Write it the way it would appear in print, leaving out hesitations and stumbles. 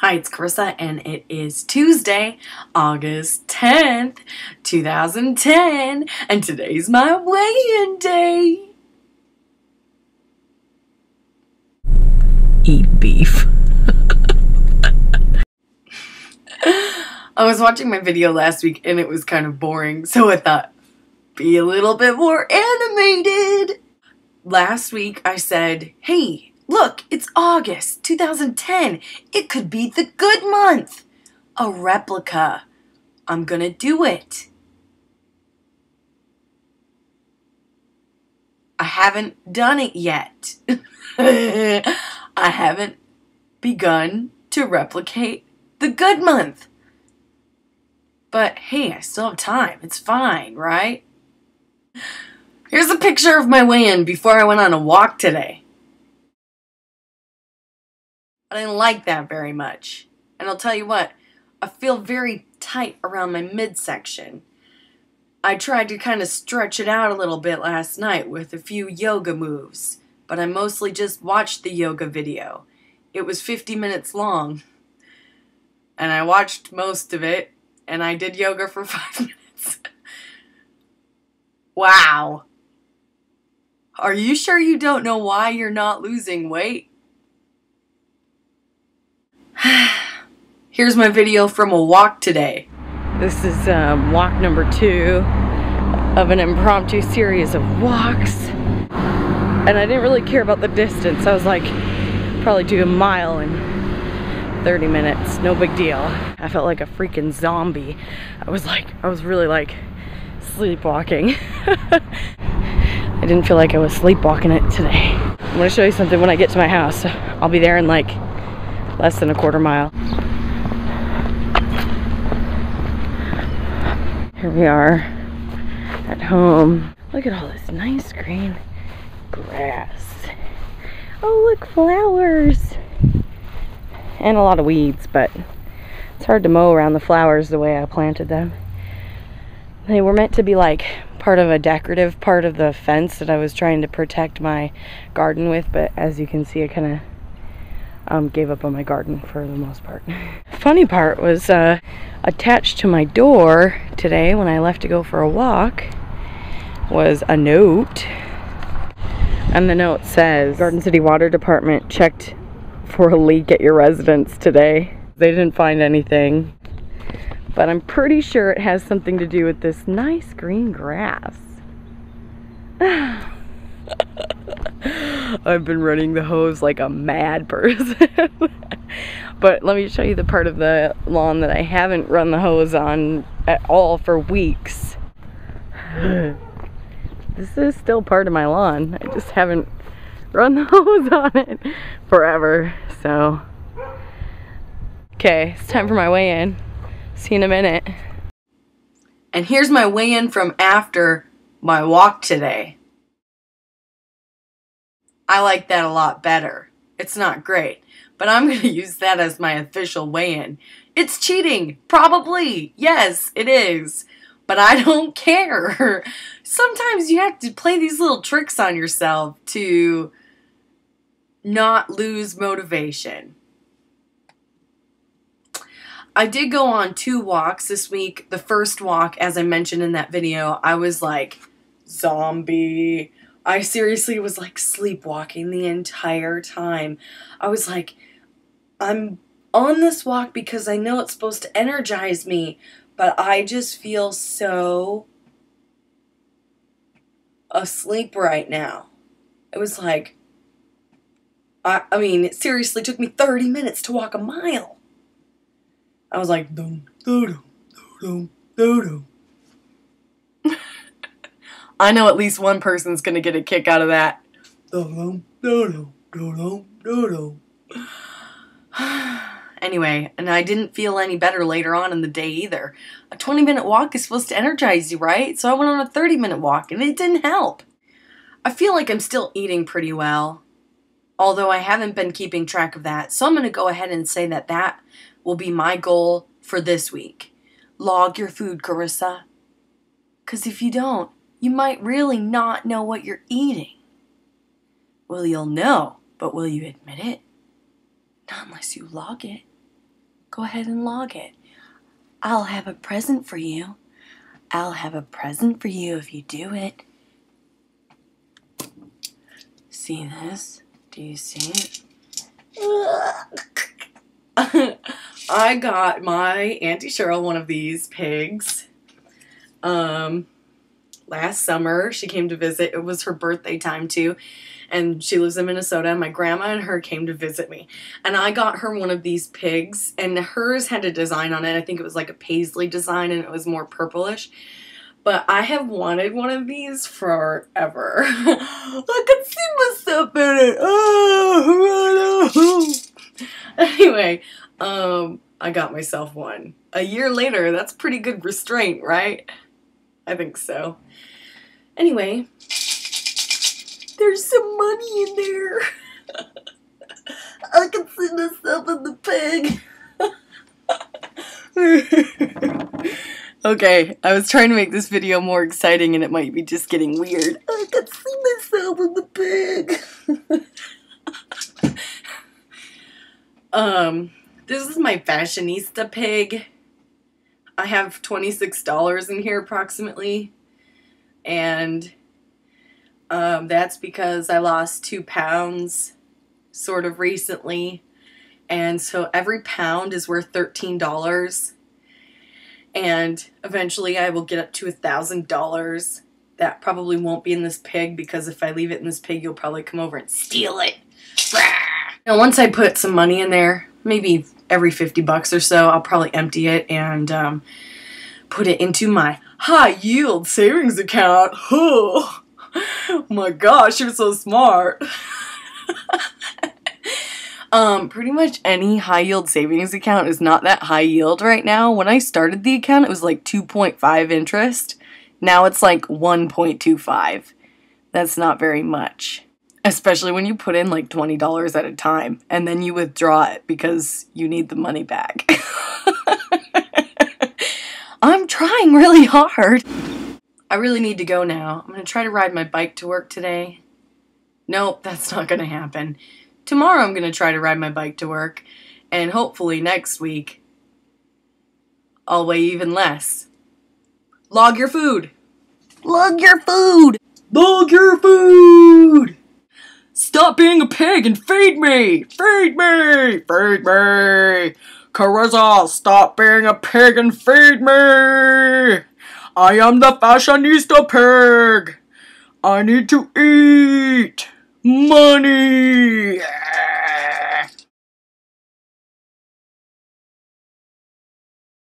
Hi, it's Carissa, and it is Tuesday, August 10th, 2010, and today's my weigh-in day. Eat beef. I was watching my video last week, and it was kind of boring, so I thought, be a little bit more animated. Last week, I said, hey, look, it's August 2010. It could be the good month. A replica. I'm gonna do it. I haven't done it yet. I haven't begun to replicate the good month. But hey, I still have time. It's fine, right? Here's a picture of my weigh-in before I went on a walk today. I didn't like that very much. And I'll tell you what, I feel very tight around my midsection. I tried to kind of stretch it out a little bit last night with a few yoga moves, but I mostly just watched the yoga video. It was 50 minutes long, and I watched most of it, and I did yoga for 5 minutes. Wow. Are you sure you don't know why you're not losing weight? Here's my video from a walk today. This is walk number 2 of an impromptu series of walks. And I didn't really care about the distance. I was like, probably do a mile in 30 minutes, no big deal. I felt like a freaking zombie. I was really like sleepwalking. I didn't feel like I was sleepwalking it today. I'm gonna show you something when I get to my house. I'll be there in like less than a quarter mile. Here we are at home. Look at all this nice green grass. Oh, look, flowers. And a lot of weeds, but it's hard to mow around the flowers the way I planted them. They were meant to be like part of a decorative part of the fence that I was trying to protect my garden with, but as you can see, I kind of gave up on my garden for the most part. Funny part was attached to my door today when I left to go for a walk was a note, and the note says, Garden City Water Department checked for a leak at your residence today. They didn't find anything, but I'm pretty sure it has something to do with this nice green grass. I've been running the hose like a mad person. But let me show you the part of the lawn that I haven't run the hose on at all for weeks. This is still part of my lawn. I just haven't run the hose on it forever. So, okay, it's time for my weigh-in. See you in a minute. And here's my weigh-in from after my walk today. I like that a lot better. It's not great, but I'm going to use that as my official weigh-in. It's cheating, probably. Yes, it is. But I don't care. Sometimes you have to play these little tricks on yourself to not lose motivation. I did go on 2 walks this week. The first walk, as I mentioned in that video, I was like, zombie. I seriously was like sleepwalking the entire time. I was like, I'm on this walk because I know it's supposed to energize me, but I just feel so asleep right now. It was like, I mean, it seriously took me 30 minutes to walk a mile. I was like, dum, dum, dum, dum, dum. I know at least one person's gonna get a kick out of that. Anyway, and I didn't feel any better later on in the day either. A 20-minute walk is supposed to energize you, right? So I went on a 30-minute walk and it didn't help. I feel like I'm still eating pretty well, although I haven't been keeping track of that. So I'm gonna go ahead and say that that will be my goal for this week. Log your food, Carissa. Because if you don't, you might really not know what you're eating. Well, you'll know, but will you admit it? Not unless you log it. Go ahead and log it. I'll have a present for you. I'll have a present for you if you do it. See this? Do you see it? I got my Auntie Cheryl one of these pigs. Last summer she came to visit. It was her birthday time too. And she lives in Minnesota, and my grandma and her came to visit me. And I got her one of these pigs, and hers had a design on it. I think it was like a paisley design, and it was more purplish. But I have wanted one of these forever. I can see myself in it. Oh, anyway, I got myself one. A year later, that's pretty good restraint, right? I think so. Anyway, there's some money in there. I can see myself in the pig. Okay, I was trying to make this video more exciting and it might be just getting weird. I can see myself in the pig. This is my fashionista pig. I have $26 in here approximately. And that's because I lost 2 pounds sort of recently. And so every pound is worth $13. And eventually I will get up to $1,000. That probably won't be in this pig because if I leave it in this pig, you'll probably come over and steal it. Now once I put some money in there, maybe every 50 bucks or so, I'll probably empty it and put it into my high yield savings account. Oh my gosh, you're so smart. Pretty much any high yield savings account is not that high yield right now. When I started the account, it was like 2.5 interest. Now it's like 1.25. That's not very much. Especially when you put in like $20 at a time and then you withdraw it because you need the money back. I'm trying really hard. I really need to go now. I'm gonna try to ride my bike to work today. Nope, that's not gonna happen. Tomorrow I'm going to try to ride my bike to work, and hopefully next week I'll weigh even less. Log your food. Log your food. Log your food. Stop being a pig and feed me. Feed me. Feed me. Carissav, stop being a pig and feed me. I am the fashionista pig. I need to eat. Money!